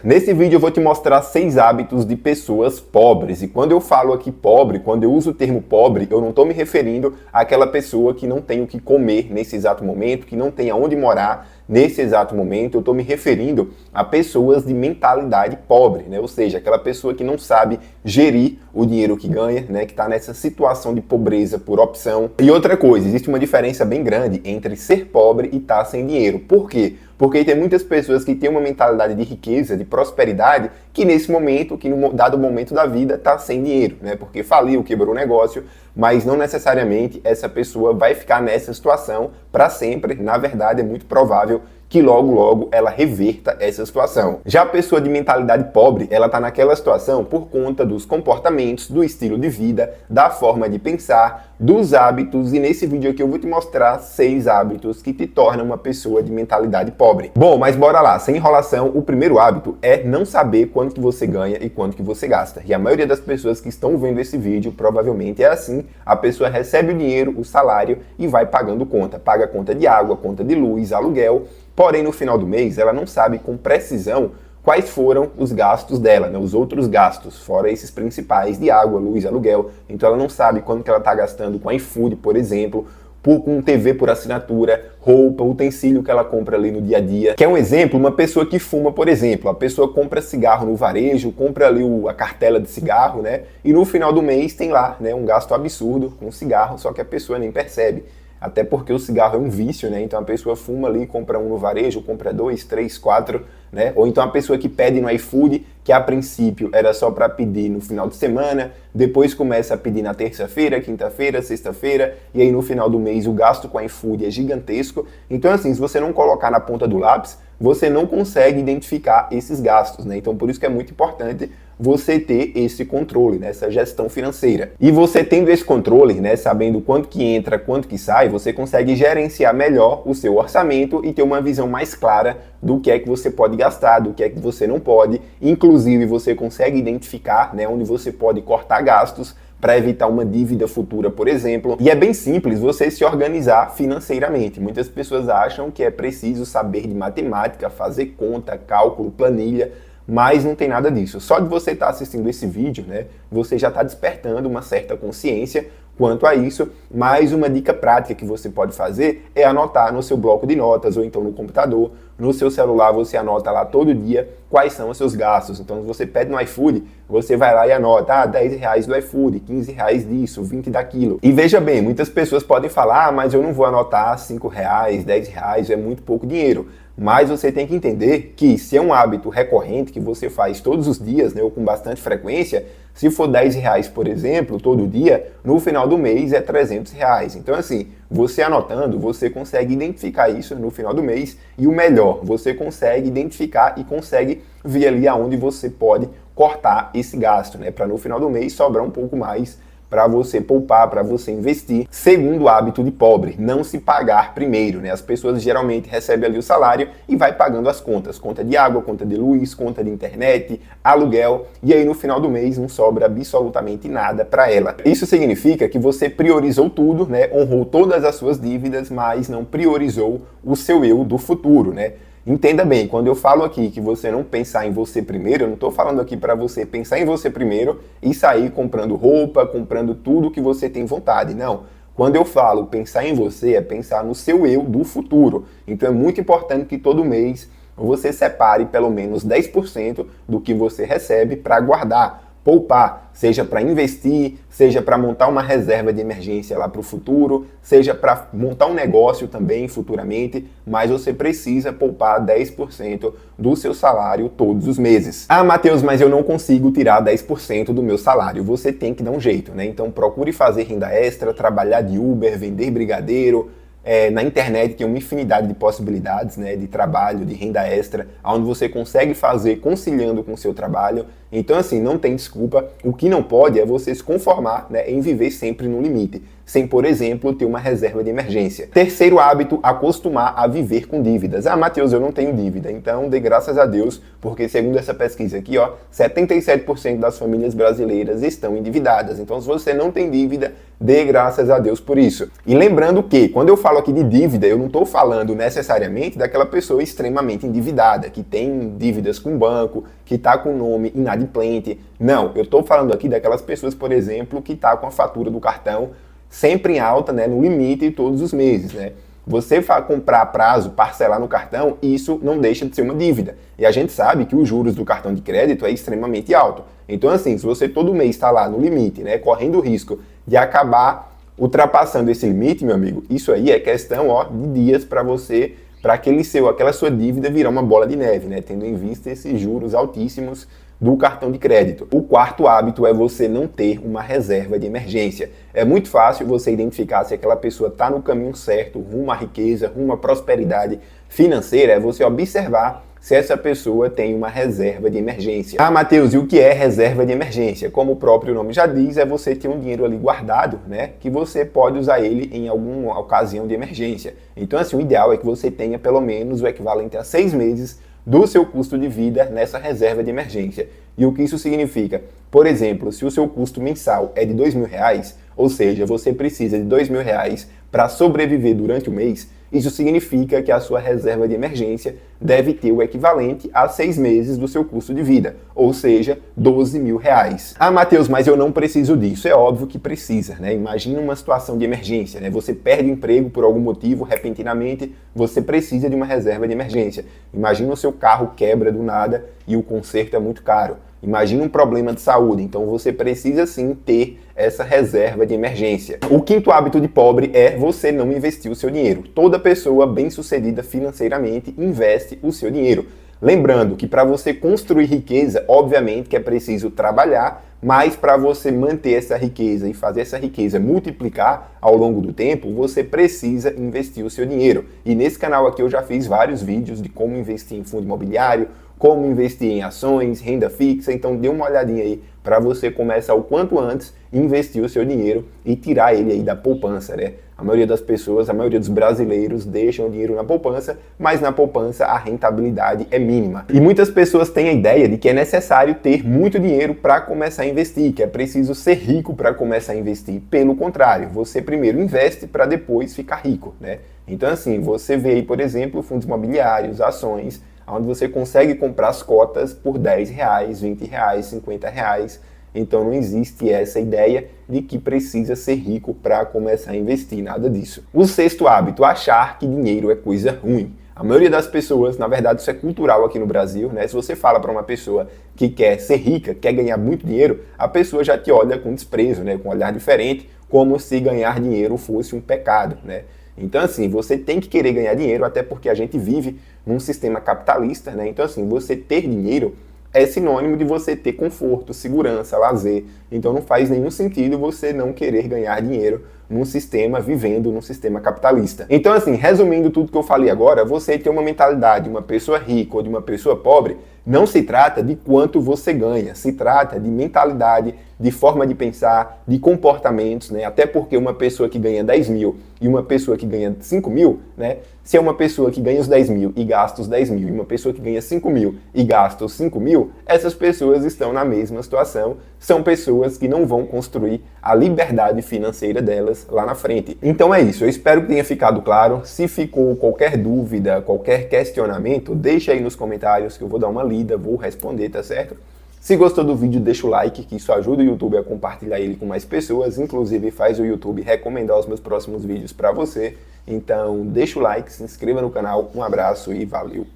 Nesse vídeo eu vou te mostrar 6 hábitos de pessoas pobres. E quando eu falo aqui pobre, quando eu uso o termo pobre, eu não estou me referindo àquela pessoa que não tem o que comer nesse exato momento, que não tem aonde morar nesse exato momento. Eu estou me referindo a pessoas de mentalidade pobre, né? Ou seja, aquela pessoa que não sabe gerir o dinheiro que ganha, né? Que está nessa situação de pobreza por opção. E outra coisa, existe uma diferença bem grande entre ser pobre e estar sem dinheiro. Por quê? Porque tem muitas pessoas que têm uma mentalidade de riqueza, de prosperidade, que nesse momento, que no dado momento da vida, está sem dinheiro, né? Porque faliu, quebrou o negócio, mas não necessariamente essa pessoa vai ficar nessa situação para sempre. Na verdade, é muito provável que logo ela reverta essa situação. Já a pessoa de mentalidade pobre, ela está naquela situação por conta dos comportamentos, do estilo de vida, da forma de pensar, dos hábitos, e nesse vídeo aqui eu vou te mostrar 6 hábitos que te tornam uma pessoa de mentalidade pobre. Bom, mas bora lá, sem enrolação, o primeiro hábito é não saber quanto que você ganha e quanto que você gasta. E a maioria das pessoas que estão vendo esse vídeo provavelmente é assim: a pessoa recebe o dinheiro, o salário, e vai pagando conta. Paga conta de água, conta de luz, aluguel. Porém, no final do mês, ela não sabe com precisão quais foram os gastos dela, né? Os outros gastos, fora esses principais de água, luz, aluguel. Então ela não sabe quanto que ela está gastando com iFood, por exemplo, com TV por assinatura, roupa, utensílio que ela compra ali no dia a dia. Que é um exemplo, uma pessoa que fuma, por exemplo. A pessoa compra cigarro no varejo, compra ali a cartela de cigarro, né? E no final do mês tem lá, né, um gasto absurdo com cigarro, só que a pessoa nem percebe. Até porque o cigarro é um vício, né? Então a pessoa fuma ali, compra um no varejo, compra 2, 3, 4, né? Ou então a pessoa que pede no iFood, que a princípio era só para pedir no final de semana, depois começa a pedir na terça-feira, quinta-feira, sexta-feira, e aí no final do mês o gasto com iFood é gigantesco. Então assim, se você não colocar na ponta do lápis, você não consegue identificar esses gastos, né? Então por isso que é muito importante você ter esse controle, né? Essa gestão financeira. E você tendo esse controle, né, sabendo quanto que entra, quanto que sai, você consegue gerenciar melhor o seu orçamento e ter uma visão mais clara do que é que você pode gastar, do que é que você não pode. Inclusive, você consegue identificar, né, onde você pode cortar gastos para evitar uma dívida futura, por exemplo. E é bem simples você se organizar financeiramente. Muitas pessoas acham que é preciso saber de matemática, fazer conta, cálculo, planilha, mas não tem nada disso. Só de você estar assistindo esse vídeo, né, você já está despertando uma certa consciência quanto a isso. Mais uma dica prática que você pode fazer é anotar no seu bloco de notas ou então no computador, no seu celular você anota lá todo dia quais são os seus gastos. Então se você pede no iFood, você vai lá e anota, R$10 do iFood, R$15 disso, 20 daquilo. E veja bem, muitas pessoas podem falar, mas eu não vou anotar R$5, R$10, é muito pouco dinheiro. Mas você tem que entender que se é um hábito recorrente que você faz todos os dias, né, ou com bastante frequência, se for R$10, por exemplo, todo dia, no final do mês é R$300. Então assim, você anotando, você consegue identificar isso no final do mês e o melhor, você consegue identificar e consegue ver ali aonde você pode cortar esse gasto, né, para no final do mês sobrar um pouco mais para você poupar, para você investir. Segundo hábito de pobre, não se pagar primeiro, né? As pessoas geralmente recebem ali o salário e vai pagando as contas, conta de água, conta de luz, conta de internet, aluguel, e aí no final do mês não sobra absolutamente nada para ela. Isso significa que você priorizou tudo, né? Honrou todas as suas dívidas, mas não priorizou o seu eu do futuro, né? Entenda bem, quando eu falo aqui que você não pensar em você primeiro, eu não estou falando aqui para você pensar em você primeiro e sair comprando roupa, comprando tudo que você tem vontade, não. Quando eu falo pensar em você, é pensar no seu eu do futuro. Então é muito importante que todo mês você separe pelo menos 10% do que você recebe para guardar, poupar, seja para investir, seja para montar uma reserva de emergência lá para o futuro, seja para montar um negócio também futuramente, mas você precisa poupar 10% do seu salário todos os meses. Ah, Matheus, mas eu não consigo tirar 10% do meu salário. Você tem que dar um jeito, né? Então procure fazer renda extra, trabalhar de Uber, vender brigadeiro. Na internet tem uma infinidade de possibilidades, né, de trabalho, de renda extra, onde você consegue fazer conciliando com o seu trabalho. Então assim, não tem desculpa. O que não pode é você se conformar, né, em viver sempre no limite. sem, por exemplo, ter uma reserva de emergência. Terceiro hábito, acostumar a viver com dívidas. Ah, Matheus, eu não tenho dívida. Então, dê graças a Deus, porque segundo essa pesquisa aqui, 77% das famílias brasileiras estão endividadas. Então, se você não tem dívida, dê graças a Deus por isso. E lembrando que, quando eu falo aqui de dívida, eu não estou falando necessariamente daquela pessoa extremamente endividada, que tem dívidas com o banco, que está com o nome inadimplente. Não, eu estou falando aqui daquelas pessoas, por exemplo, que está com a fatura do cartão sempre em alta, né, no limite todos os meses, né? Você comprar a prazo, parcelar no cartão, isso não deixa de ser uma dívida. E a gente sabe que os juros do cartão de crédito é extremamente alto. Então, assim, se você todo mês está lá no limite, né, correndo o risco de acabar ultrapassando esse limite, meu amigo, isso aí é questão, de dias para você, para aquela sua dívida virar uma bola de neve, né, tendo em vista esses juros altíssimos do cartão de crédito. O quarto hábito é você não ter uma reserva de emergência. É muito fácil você identificar se aquela pessoa está no caminho certo, rumo à riqueza, rumo à prosperidade financeira, é você observar se essa pessoa tem uma reserva de emergência. Ah, Matheus, e o que é reserva de emergência? Como o próprio nome já diz, é você ter um dinheiro ali guardado, né, que você pode usar ele em alguma ocasião de emergência. Então, assim, o ideal é que você tenha pelo menos o equivalente a 6 meses do seu custo de vida nessa reserva de emergência. E o que isso significa? Por exemplo, se o seu custo mensal é de R$2.000, ou seja, você precisa de R$2.000 para sobreviver durante o mês, isso significa que a sua reserva de emergência deve ter o equivalente a 6 meses do seu custo de vida, ou seja, R$12.000. Ah, Matheus, mas eu não preciso disso. É óbvio que precisa, né? Imagina uma situação de emergência, né? Você perde o emprego por algum motivo, repentinamente, você precisa de uma reserva de emergência. Imagina o seu carro quebra do nada e o conserto é muito caro. Imagina um problema de saúde, então você precisa sim ter essa reserva de emergência. O quinto hábito de pobre é você não investir o seu dinheiro. Toda pessoa bem-sucedida financeiramente investe o seu dinheiro. Lembrando que para você construir riqueza, obviamente que é preciso trabalhar, mas para você manter essa riqueza e fazer essa riqueza multiplicar ao longo do tempo, você precisa investir o seu dinheiro. E nesse canal aqui eu já fiz vários vídeos de como investir em fundo imobiliário, como investir em ações, renda fixa, então dê uma olhadinha aí para você começar o quanto antes investir o seu dinheiro e tirar ele aí da poupança, né? A maioria das pessoas, a maioria dos brasileiros deixam o dinheiro na poupança, mas na poupança a rentabilidade é mínima. E muitas pessoas têm a ideia de que é necessário ter muito dinheiro para começar a investir, que é preciso ser rico para começar a investir. Pelo contrário, você primeiro investe para depois ficar rico, né? Então assim, você vê aí, por exemplo, fundos imobiliários, ações, onde você consegue comprar as cotas por R$10, R$20, R$50. Então não existe essa ideia de que precisa ser rico para começar a investir, nada disso. O sexto hábito, achar que dinheiro é coisa ruim. A maioria das pessoas, na verdade isso é cultural aqui no Brasil, né? Se você fala para uma pessoa que quer ser rica, quer ganhar muito dinheiro, a pessoa já te olha com desprezo, né? Com um olhar diferente, como se ganhar dinheiro fosse um pecado, né? Então, assim, você tem que querer ganhar dinheiro, até porque a gente vive num sistema capitalista, né? Então, assim, você ter dinheiro é sinônimo de você ter conforto, segurança, lazer. Então, não faz nenhum sentido você não querer ganhar dinheiro vivendo num sistema capitalista. Então, assim, resumindo tudo que eu falei agora, você ter uma mentalidade de uma pessoa rica ou de uma pessoa pobre, não se trata de quanto você ganha, se trata de mentalidade, de forma de pensar, de comportamentos, né? Até porque uma pessoa que ganha 10 mil e uma pessoa que ganha 5 mil, né? Se é uma pessoa que ganha os 10 mil e gasta os 10 mil e uma pessoa que ganha 5 mil e gasta os 5 mil, essas pessoas estão na mesma situação, são pessoas que não vão construir a liberdade financeira delas lá na frente. Então é isso, eu espero que tenha ficado claro. Se ficou qualquer dúvida, qualquer questionamento, deixa aí nos comentários que eu vou dar uma lida, vou responder, tá certo? Se gostou do vídeo, deixa o like, que isso ajuda o YouTube a compartilhar ele com mais pessoas, inclusive faz o YouTube recomendar os meus próximos vídeos para você. Então deixa o like, se inscreva no canal, um abraço e valeu!